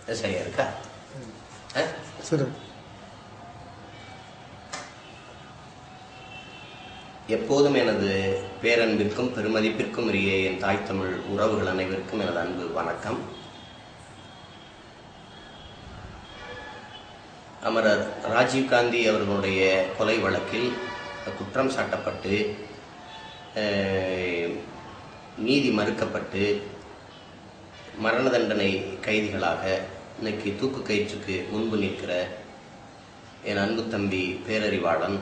சரியா இருக்கா? சரி. எப்போதும் எனது பேரன்பிற்கும் பெருமதிப்பிற்கும் உரிய என் தாய் தமிழ் உறவுகள் அனைவருக்கும் எனது அன்பு வணக்கம். அமரர் ராஜீவ்காந்தி அவர்களுடைய கொலை வழக்கில் குற்றம் சாட்டப்பட்டு நீதி மறுக்கப்பட்டு மரண தண்டனை கைதிகளாக இன்னைக்கு தூக்கு கயிற்றுக்கு முன்பு நிற்கிற என் அன்பு தம்பி பேரறிவாளன்,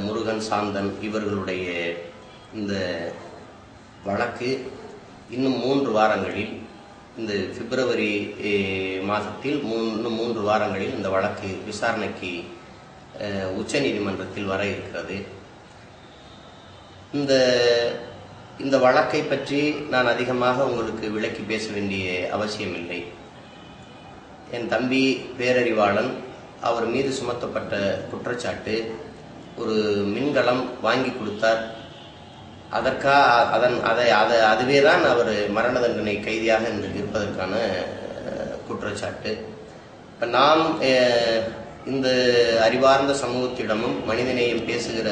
முருகன், சாந்தன் இவர்களுடைய இந்த வழக்கு இன்னும் 3 வாரங்களில், இந்த பிப்ரவரி மாதத்தில் இன்னும் 3 வாரங்களில் இந்த வழக்கு விசாரணைக்கு உச்ச நீதிமன்றத்தில் வர இருக்கிறது. இந்த வழக்கை பற்றி நான் அதிகமாக உங்களுக்கு விளக்கி பேச வேண்டிய அவசியமில்லை. என் தம்பி பேரறிவாளன், அவர் மீது சுமத்தப்பட்ட குற்றச்சாட்டு ஒரு மின்கலம் வாங்கி கொடுத்தார். அதுவே தான் அவர் மரண தண்டனை கைதியாக இருப்பதற்கான குற்றச்சாட்டு. இப்போ நாம் இந்த அறிவார்ந்த சமூகத்திடமும் மனிதநேயம் பேசுகிற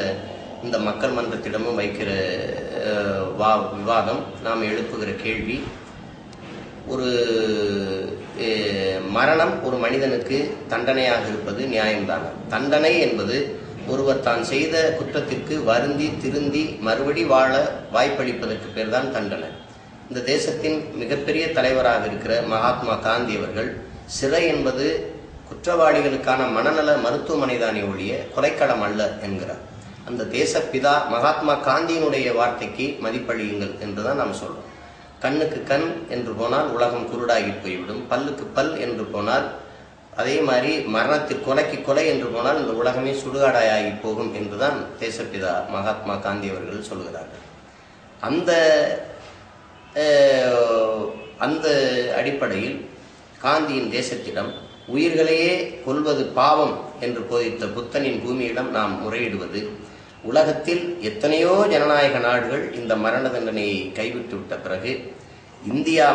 இந்த மக்கள் மன்றத்திடமும் வைக்கிற விவாதம், நாம் எழுப்புகிற கேள்வி, ஒரு மரணம் ஒரு மனிதனுக்கு தண்டனையாக இருப்பது நியாயம்தான? தண்டனை என்பது ஒருவர் தான் செய்த குற்றத்திற்கு வருந்தி திருந்தி மறுபடி வாழ வாய்ப்பளிப்பதற்கு பேர் தான் தண்டனை. இந்த தேசத்தின் மிகப்பெரிய தலைவராக இருக்கிற மகாத்மா காந்தி அவர்கள், சிறை என்பது குற்றவாளிகளுக்கான மனநல மருத்துவமனை தானே ஒழிய கொலைக்களம் அல்ல என்கிறார். அந்த தேசப்பிதா மகாத்மா காந்தியினுடைய வார்த்தைக்கு மதிப்பளியுங்கள் என்றுதான் நாம் சொல்றோம். கண்ணுக்கு கண் என்று போனால் உலகம் குருடாகி போய்விடும், பல்லுக்கு பல் என்று போனால், அதே மாதிரி கொலைக்கு கொலை என்று போனால் இந்த உலகமே சுடுகாடாகி போகும் என்றுதான் தேசப்பிதா மகாத்மா காந்தி அவர்கள் சொல்கிறார்கள். அந்த அடிப்படையில் காந்தியின் தேசத்திடம் உயிர்களையே கொல்வது பாவம் என்று போதித்த புத்தனின் பூமியிடம் நாம் முறையிடுவது, உலகத்தில் எத்தனையோ ஜனநாயக நாடுகள் இந்த மரண தண்டனையை கைவிட்டு விட்ட பிறகு இந்தியா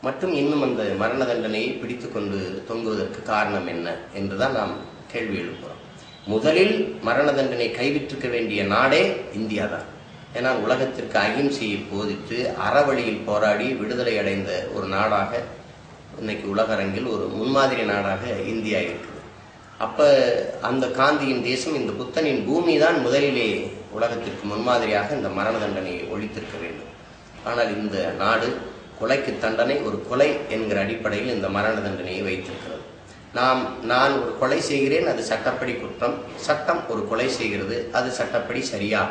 மட்டும் இன்னும் அந்த மரண தண்டனையை பிடித்து கொண்டு தொங்குவதற்கு காரணம் என்ன என்றுதான் நாம் கேள்வி எழுப்புகிறோம். முதலில் மரண தண்டனை கைவிட்டிருக்க வேண்டிய நாடே இந்தியா தான். ஏன்னா உலகத்திற்கு அகிம்சையை போதித்து அறவழியில் போராடி விடுதலை அடைந்த ஒரு நாடாக இன்னைக்கு உலகரங்கில் ஒரு முன்மாதிரி நாடாக இந்தியா இருக்குது. அப்ப அந்த காந்தியின் தேசம், இந்த புத்தனின் பூமி தான் முதலிலே உலகத்திற்கு முன்மாதிரியாக இந்த மரண தண்டனையை ஒழித்திருக்க வேண்டும். ஆனால் இந்த நாடு கொலைக்கு தண்டனை, ஒரு கொலை என்கிற அடிப்படையில் இந்த மரண தண்டனையை வைத்திருக்கிறது. நான் ஒரு கொலை செய்கிறேன், அது சட்டப்படி குற்றம். சட்டம் ஒரு கொலை செய்கிறது, அது சட்டப்படி சரியா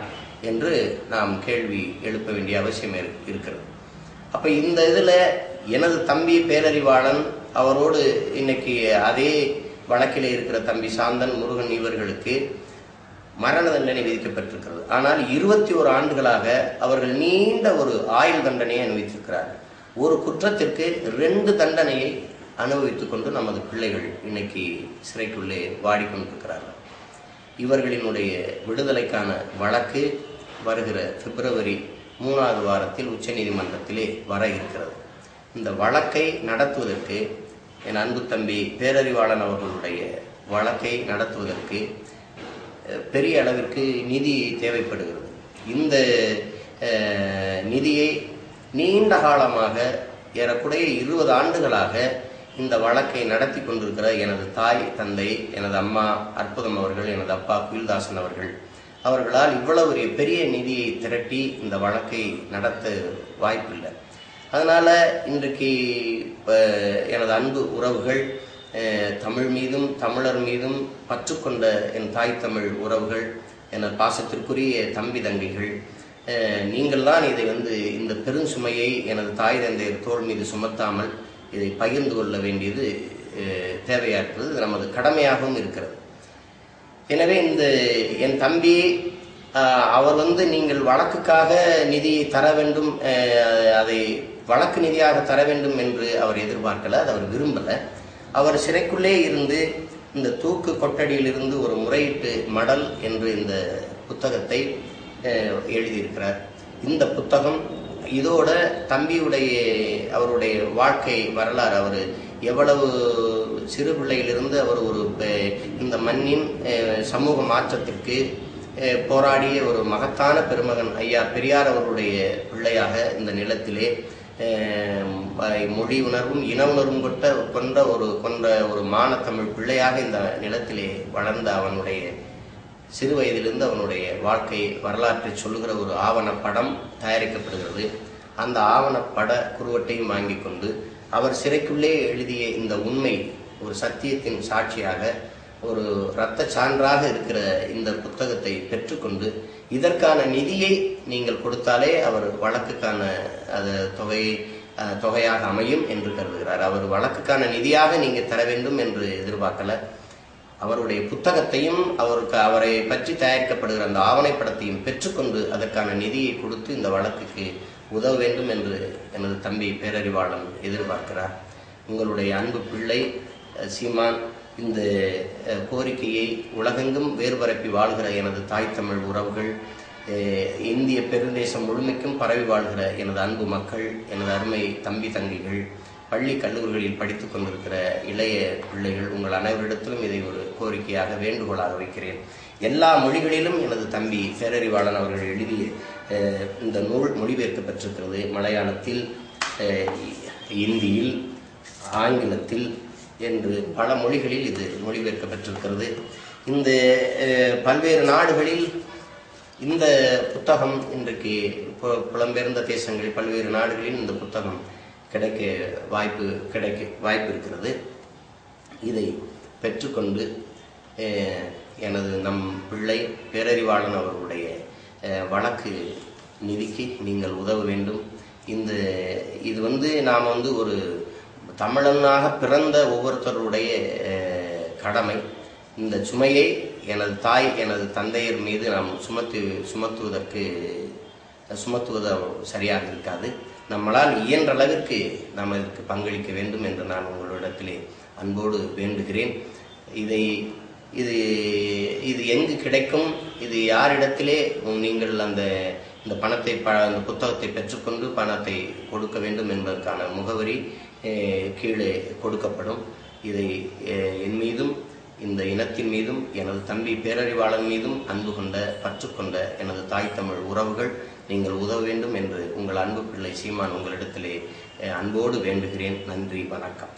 என்று நாம் கேள்வி எழுப்ப வேண்டிய அவசியம் இருக்கிறது. அப்ப இந்த இதுல எனது தம்பி பேரறிவாளன், அவரோடு இன்னைக்கு அதே வழக்கிலே இருக்கிற தம்பி சாந்தன், முருகன் இவர்களுக்கு மரண தண்டனை விதிக்கப்பட்டிருக்கிறது. ஆனால் 21 ஆண்டுகளாக அவர்கள் நீண்ட ஒரு ஆயுள் தண்டனையை அனுபவித்திருக்கிறார்கள். ஒரு குற்றத்திற்கு 2 தண்டனையை அனுபவித்துக் கொண்டு நமது பிள்ளைகள் இன்னைக்கு சிறைக்குள்ளே வாடிக்கொண்டிருக்கிறார்கள். இவர்களினுடைய விடுதலைக்கான வழக்கு வருகிற பிப்ரவரி 3வது வாரத்தில் உச்ச நீதிமன்றத்திலே வர இருக்கிறது. இந்த வழக்கை நடத்துவதற்கு, என் அன்பு தம்பி பேரறிவாளன் அவர்களுடைய வழக்கை நடத்துவதற்கு பெரிய அளவிற்கு நிதி தேவைப்படுகிறது. இந்த நிதியை நீண்ட காலமாக, ஏறக்குறைய 20 ஆண்டுகளாக இந்த வழக்கை நடத்தி கொண்டிருக்கிற எனது தாய் தந்தை, எனது அம்மா அற்புதம் அவர்கள், எனது அப்பா குயில்தாசன் அவர்களால் இவ்வளவு ஒரு பெரிய நிதியை திரட்டி இந்த வழக்கை நடத்த வாய்ப்பில்லை. அதனால இன்றைக்கு எனது அன்பு உறவுகள், தமிழ் மீதும் தமிழர் மீதும் பற்றுக்கொண்ட என் தாய் தமிழ் உறவுகள், எனது பாசத்திற்குரிய தம்பி தங்கைகள், நீங்கள் தான் இதை இந்த பெருஞ்சுமையை எனது தாய் தந்தையர் தோள் மீது சுமத்தாமல் இதை பகிர்ந்து கொள்ள வேண்டியது தேவையா இருக்கிறது. இது நமது கடமையாகவும் இருக்கிறது. எனவே என் தம்பி அவர் நீங்கள் வழக்குக்காக நிதியை தர வேண்டும், அதை வழக்கு நிதியாக தர வேண்டும் என்று அவர் எதிர்பார்க்கல, அது அவர் விரும்பல. அவர் சிறைக்குள்ளே இருந்து இந்த தூக்கு கொட்டடியிலிருந்து ஒரு முறையீட்டு மடல் என்று இந்த புத்தகத்தை எழுதியிருக்கிறார். இந்த புத்தகம் இதோட தம்பியுடைய அவருடைய வாழ்க்கை வரலாறு, அவர் எவ்வளவு சிறு பிள்ளையிலிருந்து அவர் இந்த மண்ணின் சமூக மாற்றத்திற்கு போராடிய ஒரு மகத்தான பெருமகன் ஐயா பெரியார் அவருடைய பிள்ளையாக இந்த நிலத்திலே மொழி உணர்வும் இன உணர்வும் கொண்ட ஒரு மானத்தமிழ் பிள்ளையாக இந்த நிலத்திலே வளர்ந்த அவனுடைய சிறு வயதிலிருந்து அவனுடைய வாழ்க்கை வரலாற்றை சொல்லுகிற ஒரு ஆவணப்படம் தயாரிக்கப்படுகிறது. அந்த ஆவணப்பட குறுவட்டையும் வாங்கி கொண்டு அவர் சிறைக்குள்ளே எழுதிய இந்த உண்மை ஒரு சத்தியத்தின் சாட்சியாக ஒரு இரத்த சான்றாக இருக்கிற இந்த புத்தகத்தை பெற்றுக்கொண்டு இதற்கான நிதியை நீங்கள் கொடுத்தாலே அவர் வழக்குக்கான தொகையாக அமையும் என்று கருதுகிறார். அவர் வழக்குக்கான நிதியாக நீங்க தர வேண்டும் என்று எதிர்பார்க்கல. அவருடைய புத்தகத்தையும் அவரை பற்றி தயாரிக்கப்படுகிற அந்த ஆவணப்படத்தையும் பெற்றுக்கொண்டு அதற்கான நிதியை கொடுத்து இந்த வழக்குக்கு உதவ வேண்டும் என்று எனது தம்பி பேரறிவாளன் எதிர்பார்க்கிறார். உங்களுடைய அன்பு பிள்ளை சீமான் இந்த கோரிக்கையை உலகெங்கும் வேறுபரப்பி வாழ்கிற எனது தாய் தமிழ் உறவுகள், இந்திய பெருந்தேசம் முழுமைக்கும் பரவி வாழ்கிற எனது அன்பு மக்கள், எனது அருமை தம்பி தங்கைகள், பள்ளி கல்லூரிகளில் படித்துக் கொண்டிருக்கிற இளைய பிள்ளைகள், உங்கள் அனைவரிடத்திலும் இதை ஒரு கோரிக்கையாக வேண்டுகோளாக வைக்கிறேன். எல்லா மொழிகளிலும் எனது தம்பி பேரறிவாளன் அவர்கள் எழுதிய இந்த நூல் மொழிபெயர்க்கப்பட்டிருக்கிறது. மலையாளத்தில், இந்தியில், ஆங்கிலத்தில் என்று பல மொழிகளில் இது மொழிபெயர்க்கப்பட்டிருக்கிறது. இந்த பல்வேறு நாடுகளில் இந்த புத்தகம் இன்றைக்கு புலம்பெயர்ந்த தேசங்களில் பல்வேறு நாடுகளில் இந்த புத்தகம் கிடைக்க வாய்ப்பு இருக்கிறது. இதை பெற்றுக்கொண்டு நம் பிள்ளை பேரறிவாளன் அவர்களுடைய வழக்கு நிதிக்கு நீங்கள் உதவ வேண்டும். இது நாம் ஒரு தமிழனாக பிறந்த ஒவ்வொருத்தருடைய கடமை. இந்த சுமையை எனது தாய் எனது தந்தையர் மீது நாம் சுமத்துவது சரியாக இருக்காது. நம்மளால் இயன்ற அளவிற்கு நாம் இதற்கு பங்களிக்க வேண்டும் என்று நான் உங்களிடத்திலே அன்போடு வேண்டுகிறேன். இது எங்கு கிடைக்கும், இது யாரிடத்திலே நீங்கள் இந்த பணத்தை அந்த புத்தகத்தை பெற்றுக்கொண்டு பணத்தை கொடுக்க வேண்டும் என்பதற்கான முகவரி கீழே கொடுக்கப்படும். இதை என் மீதும் இந்த இனத்தின் மீதும் எனது தம்பி பேரறிவாளன் மீதும் அன்பு கொண்ட பற்றுக்கொண்ட எனது தாய் தமிழ் உறவுகள் நீங்கள் உதவ வேண்டும் என்று உங்கள் அன்பு பிள்ளை சீமான் உங்களிடத்திலே அன்போடு வேண்டுகிறேன். நன்றி, வணக்கம்.